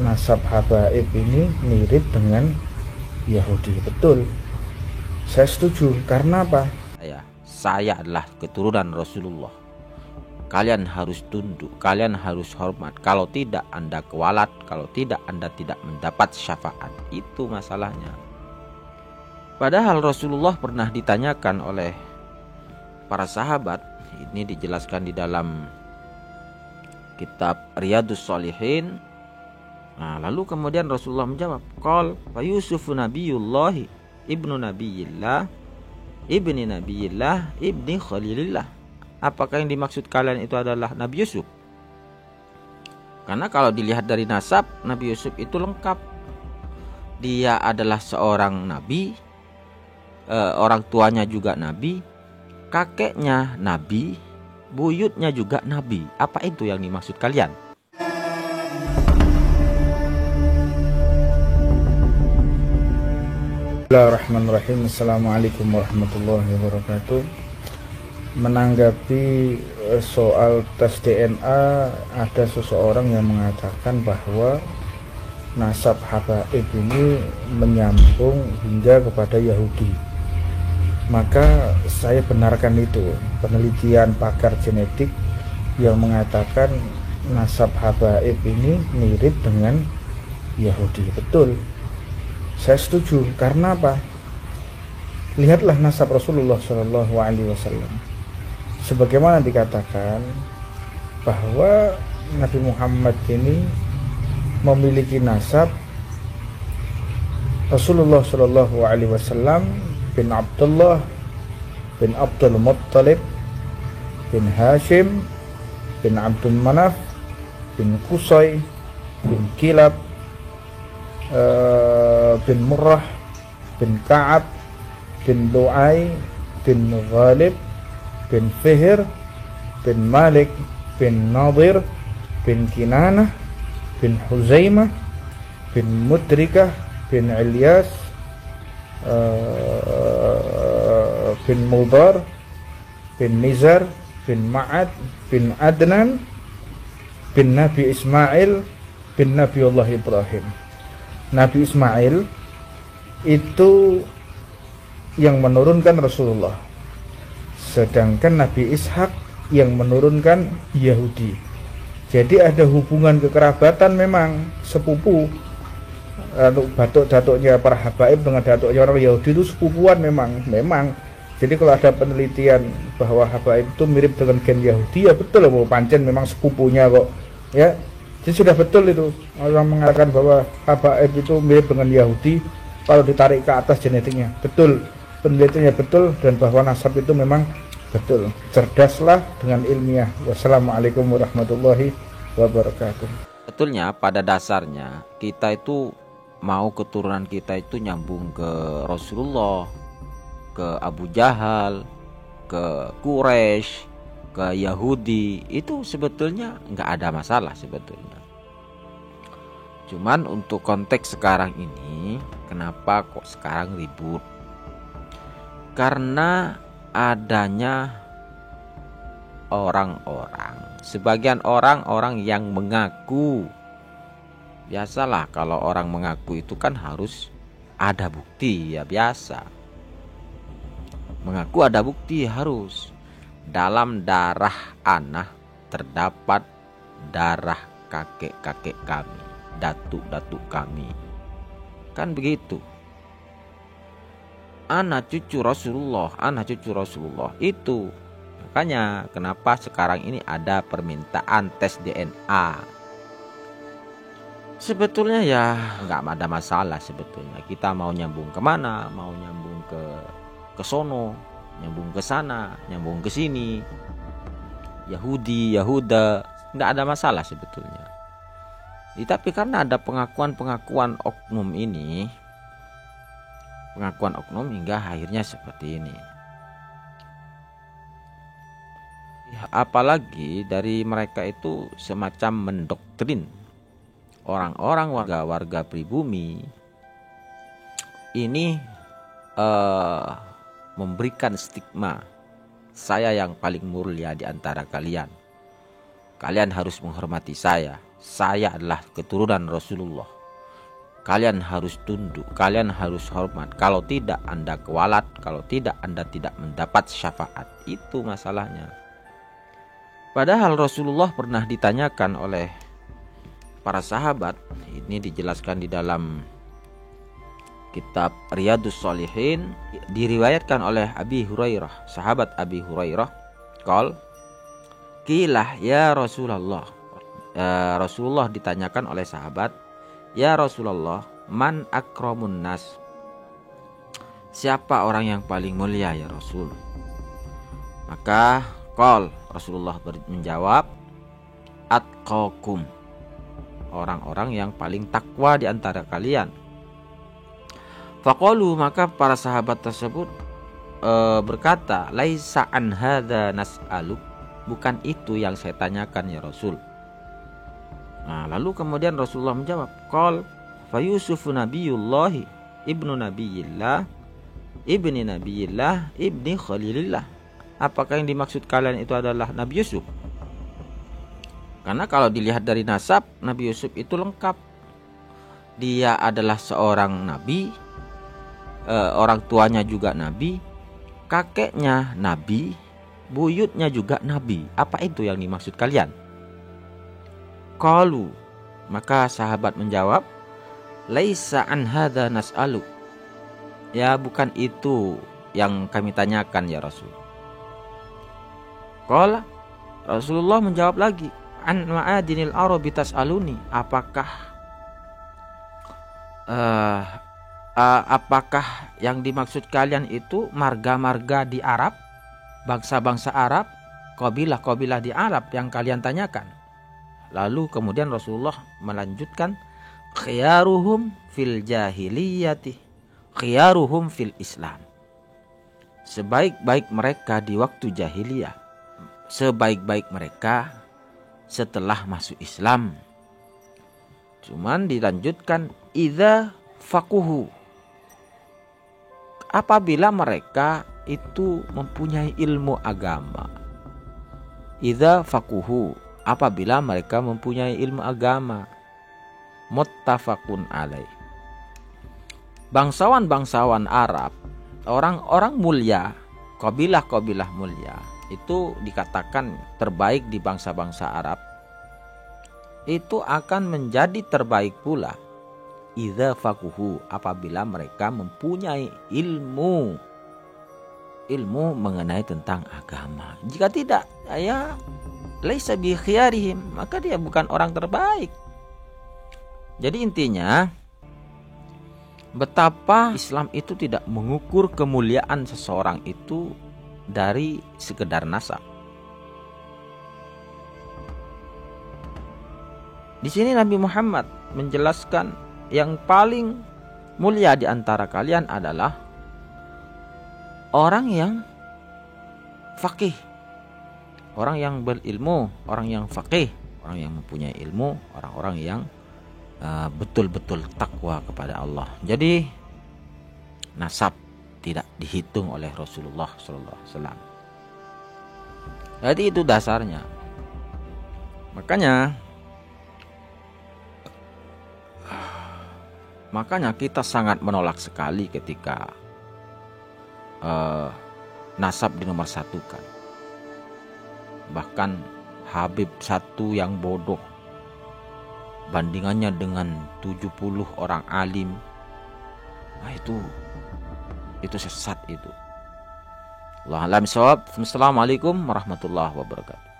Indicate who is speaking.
Speaker 1: nasab habaib ini mirip dengan Yahudi. Betul, saya setuju. Karena apa?
Speaker 2: Saya adalah keturunan Rasulullah. Kalian harus tunduk, kalian harus hormat. Kalau tidak Anda kewalat, kalau tidak Anda tidak mendapat syafaat. Itu masalahnya. Padahal Rasulullah pernah ditanyakan oleh para sahabat. Ini dijelaskan di dalam kitab Riyadhus Shalihin. Nah, lalu kemudian Rasulullah menjawab, qal fa Yusuf nabiyullah ibnu nabiyillah ibni nabiyillah ibni khalilillah. Apakah yang dimaksud kalian itu adalah Nabi Yusuf? Karena kalau dilihat dari nasab, Nabi Yusuf itu lengkap. Dia adalah seorang nabi, orang tuanya juga nabi, kakeknya nabi, buyutnya juga nabi. Apa itu yang dimaksud kalian?
Speaker 1: Bismillahirrahmanirrahim. Assalamualaikum warahmatullahi wabarakatuh. Menanggapi soal tes DNA, ada seseorang yang mengatakan bahwa nasab habaib ini menyambung hingga kepada Yahudi. Maka saya benarkan itu, penelitian pakar genetik yang mengatakan nasab habaib ini mirip dengan Yahudi. Betul, saya setuju. Karena apa? Lihatlah nasab Rasulullah SAW. Sebagaimana dikatakan bahwa Nabi Muhammad ini memiliki nasab Rasulullah SAW bin Abdullah bin Abdul Muttalib bin Hashim bin Abdul Manaf bin Qusay bin Kilab bin Murrah bin Ka'ab bin Lu'ay bin Ghalib bin Fihr bin Malik bin Nadir bin Kinanah bin Huzaimah bin Mudrikah bin Ilyas bin Mudar bin Nizar bin Ma'ad bin Adnan bin Nabi Ismail bin Nabiullah Ibrahim. Nabi Ismail itu yang menurunkan Rasulullah, sedangkan Nabi Ishak yang menurunkan Yahudi. Jadi ada hubungan kekerabatan, memang sepupu. Datuk-datuknya para habaib dengan datuknya orang Yahudi itu sepupuan memang. Jadi kalau ada penelitian bahwa habaib itu mirip dengan gen Yahudi, ya betul, bahwa pancen memang sepupunya kok. Ya, jadi sudah betul itu. Orang mengatakan bahwa habaib itu mirip dengan Yahudi kalau ditarik ke atas genetiknya. Betul, penelitiannya betul, dan bahwa nasab itu memang betul. Cerdaslah dengan ilmiah. Wassalamualaikum warahmatullahi wabarakatuh.
Speaker 2: Betulnya pada dasarnya kita itu mau keturunan kita itu nyambung ke Rasulullah, ke Abu Jahal, ke Quraisy, ke Yahudi, itu sebetulnya nggak ada masalah sebetulnya. Cuman untuk konteks sekarang ini, kenapa kok sekarang ribut? Karena adanya orang-orang, sebagian orang-orang yang mengaku. Biasalah kalau orang mengaku itu kan harus ada bukti, ya biasa. Mengaku ada bukti harus. Dalam darah anak terdapat darah kakek-kakek kami, datuk-datuk kami. Kan begitu. Anak cucu Rasulullah, itu. Makanya kenapa sekarang ini ada permintaan tes DNA. Sebetulnya ya nggak ada masalah sebetulnya. Kita mau nyambung kemana, mau nyambung ke sono, nyambung ke sana, nyambung ke sini, Yahudi, Yahuda, nggak ada masalah sebetulnya. Tapi karena ada pengakuan oknum ini, pengakuan oknum hingga akhirnya seperti ini. Apalagi dari mereka itu semacam mendoktrin orang-orang warga pribumi ini, memberikan stigma, saya yang paling mulia di antara kalian. Kalian harus menghormati saya saya adalah keturunan Rasulullah. Kalian harus tunduk, kalian harus hormat. Kalau tidak Anda kewalat, kalau tidak Anda tidak mendapat syafaat. Itu masalahnya. Padahal Rasulullah pernah ditanyakan oleh para sahabat. Ini dijelaskan di dalam kitab Riyadhus Shalihin, diriwayatkan oleh Abi Hurairah, sahabat Abi Hurairah, Qilah ya Rasulullah. Rasulullah ditanyakan oleh sahabat, ya Rasulullah, man akramun nas? Siapa orang yang paling mulia ya Rasul? Maka Rasulullah menjawab, atqakum, orang-orang yang paling takwa di antara kalian. Faqalu, maka para sahabat tersebut berkata, laisa an hadza nas'alu, bukan itu yang saya tanyakan ya Rasul. Nah, lalu kemudian Rasulullah menjawab, fa Yusuf nabiyullahi ibnu nabiyillah ibni nabiyillah ibni khalilillah. Apakah yang dimaksud kalian itu adalah Nabi Yusuf? Karena kalau dilihat dari nasab, Nabi Yusuf itu lengkap. Dia adalah seorang nabi, orang tuanya juga nabi, kakeknya nabi, buyutnya juga nabi. Apa itu yang dimaksud kalian? Qalu, maka sahabat menjawab, laisa an hadza nas'alu. Ya, bukan itu yang kami tanyakan ya Rasul. Qala, Rasulullah menjawab lagi, an ma'adinil arabi tas'aluni. Apakah yang dimaksud kalian itu marga-marga di Arab, bangsa-bangsa Arab, kabilah-kabilah di Arab yang kalian tanyakan? Lalu kemudian Rasulullah melanjutkan, khiyaruhum fil jahiliyati, khiyaruhum fil Islam. Sebaik-baik mereka di waktu jahiliyah, sebaik-baik mereka setelah masuk Islam. Cuman dilanjutkan, idza faquhu, apabila mereka itu mempunyai ilmu agama. Idza faquhu, apabila mereka mempunyai ilmu agama. Muttafaqun alaih. Bangsawan-bangsawan Arab, orang-orang mulia, kabilah-kabilah mulia, itu dikatakan terbaik di bangsa-bangsa Arab, itu akan menjadi terbaik pula idza faquhu, apabila mereka mempunyai ilmu mengenai tentang agama. Jika tidak, ya laisa bi khiyarihim, maka dia bukan orang terbaik. Jadi intinya, betapa Islam itu tidak mengukur kemuliaan seseorang itu dari sekedar nasab. Di sini Nabi Muhammad menjelaskan yang paling mulia di antara kalian adalah orang yang faqih, orang yang berilmu, orang yang faqih, orang yang mempunyai ilmu, orang-orang yang betul-betul takwa kepada Allah. Jadi nasab tidak dihitung oleh Rasulullah SAW. Jadi itu dasarnya. Makanya kita sangat menolak sekali ketika nasab dinomorsatukan. Bahkan Habib satu yang bodoh, bandingannya dengan 70 orang alim. Nah, itu sesat itu. Wallahu a'lam bishawab. Assalamualaikum warahmatullahi wabarakatuh.